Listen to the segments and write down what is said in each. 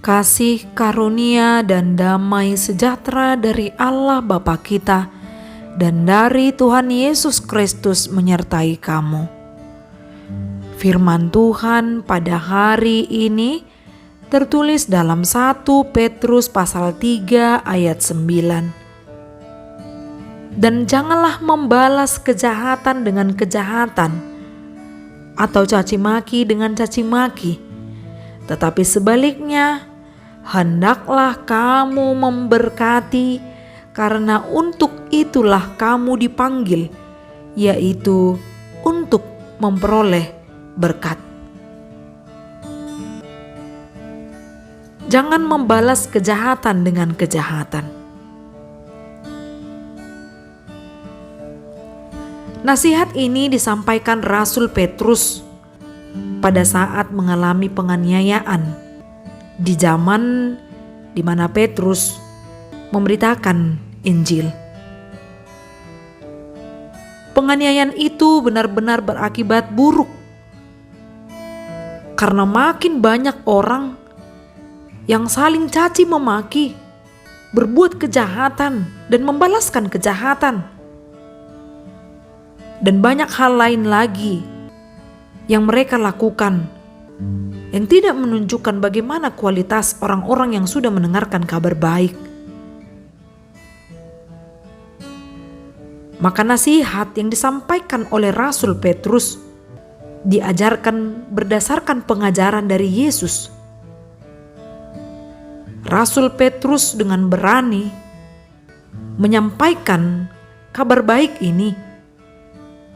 Kasih karunia dan damai sejahtera dari Allah Bapa kita dan dari Tuhan Yesus Kristus menyertai kamu. Firman Tuhan pada hari ini tertulis dalam 1 Petrus pasal 3 ayat 9. Dan janganlah membalas kejahatan dengan kejahatan atau caci maki dengan caci maki, tetapi sebaliknya hendaklah kamu memberkati, karena untuk itulah kamu dipanggil, yaitu untuk memperoleh berkat. Jangan membalas kejahatan dengan kejahatan. Nasihat ini disampaikan Rasul Petrus pada saat mengalami penganiayaan di zaman di mana Petrus memberitakan Injil. Penganiayaan itu benar-benar berakibat buruk karena makin banyak orang yang saling caci memaki, berbuat kejahatan dan membalaskan kejahatan, dan banyak hal lain lagi yang mereka lakukan yang tidak menunjukkan bagaimana kualitas orang-orang yang sudah mendengarkan kabar baik. Maka nasihat yang disampaikan oleh Rasul Petrus diajarkan berdasarkan pengajaran dari Yesus. Rasul Petrus dengan berani menyampaikan kabar baik ini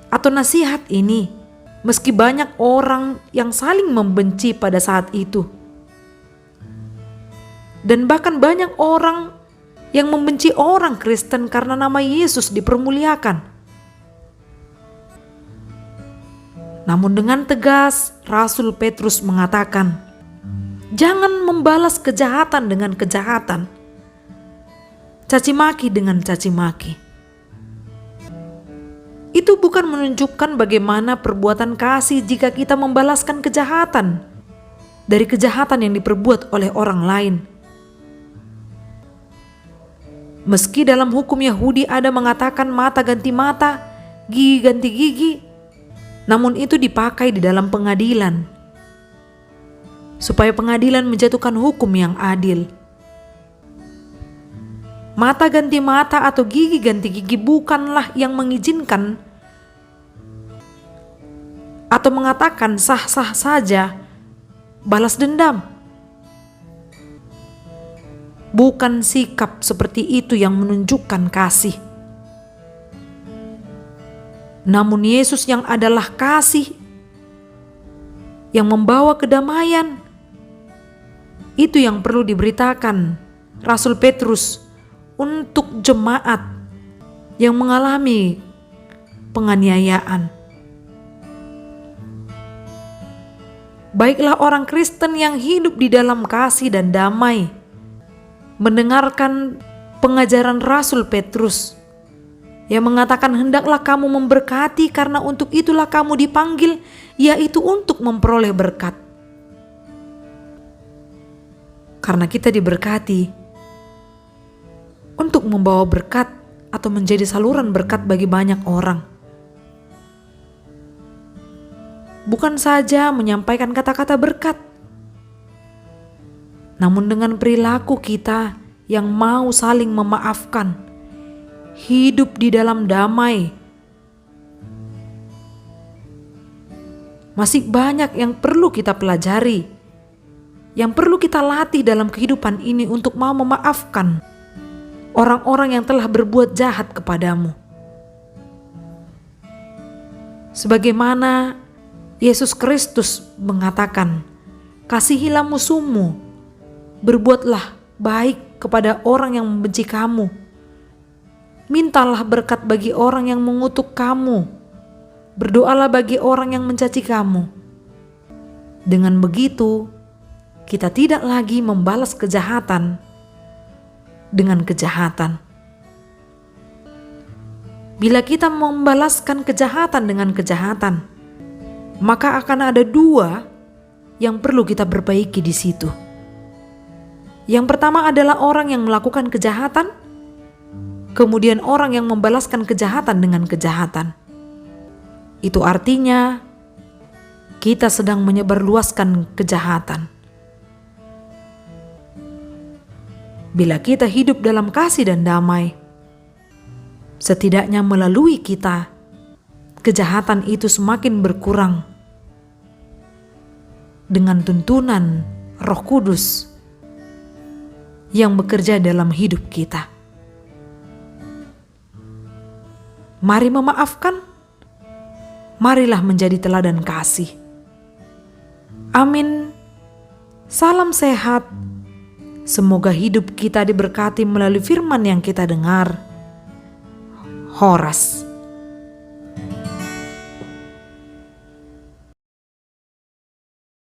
atau nasihat ini, meski banyak orang yang saling membenci pada saat itu. Dan bahkan banyak orang yang membenci orang Kristen karena nama Yesus dipermuliakan. Namun dengan tegas, Rasul Petrus mengatakan, jangan membalas kejahatan dengan kejahatan, caci maki dengan caci maki. Itu bukan menunjukkan bagaimana perbuatan kasih jika kita membalaskan kejahatan dari kejahatan yang diperbuat oleh orang lain. Meski dalam hukum Yahudi ada mengatakan mata ganti mata, gigi ganti gigi, namun itu dipakai di dalam pengadilan supaya pengadilan menjatuhkan hukum yang adil. Mata ganti mata atau gigi ganti gigi bukanlah yang mengizinkan atau mengatakan sah-sah saja balas dendam. Bukan sikap seperti itu yang menunjukkan kasih. Namun Yesus yang adalah kasih, yang membawa kedamaian, itu yang perlu diberitakan Rasul Petrus untuk jemaat yang mengalami penganiayaan. Baiklah orang Kristen yang hidup di dalam kasih dan damai mendengarkan pengajaran Rasul Petrus yang mengatakan hendaklah kamu memberkati karena untuk itulah kamu dipanggil, yaitu untuk memperoleh berkat. Karena kita diberkati untuk membawa berkat atau menjadi saluran berkat bagi banyak orang. Bukan saja menyampaikan kata-kata berkat, namun dengan perilaku kita yang mau saling memaafkan, hidup di dalam damai. Masih banyak yang perlu kita pelajari, yang perlu kita latih dalam kehidupan ini untuk mau memaafkan orang-orang yang telah berbuat jahat kepadamu. Sebagaimana Yesus Kristus mengatakan, kasihilah musuhmu, berbuatlah baik kepada orang yang membenci kamu, mintalah berkat bagi orang yang mengutuk kamu, berdoalah bagi orang yang mencaci kamu. Dengan begitu, kita tidak lagi membalas kejahatan dengan kejahatan. Bila kita membalaskan kejahatan dengan kejahatan, maka akan ada dua yang perlu kita perbaiki di situ. Yang pertama adalah orang yang melakukan kejahatan, kemudian orang yang membalaskan kejahatan dengan kejahatan. Itu artinya kita sedang menyebarluaskan kejahatan. Bila kita hidup dalam kasih dan damai, setidaknya melalui kita, kejahatan itu semakin berkurang dengan tuntunan Roh Kudus yang bekerja dalam hidup kita. Mari memaafkan, marilah menjadi teladan kasih. Amin. Salam sehat. Semoga hidup kita diberkati melalui firman yang kita dengar. Horas.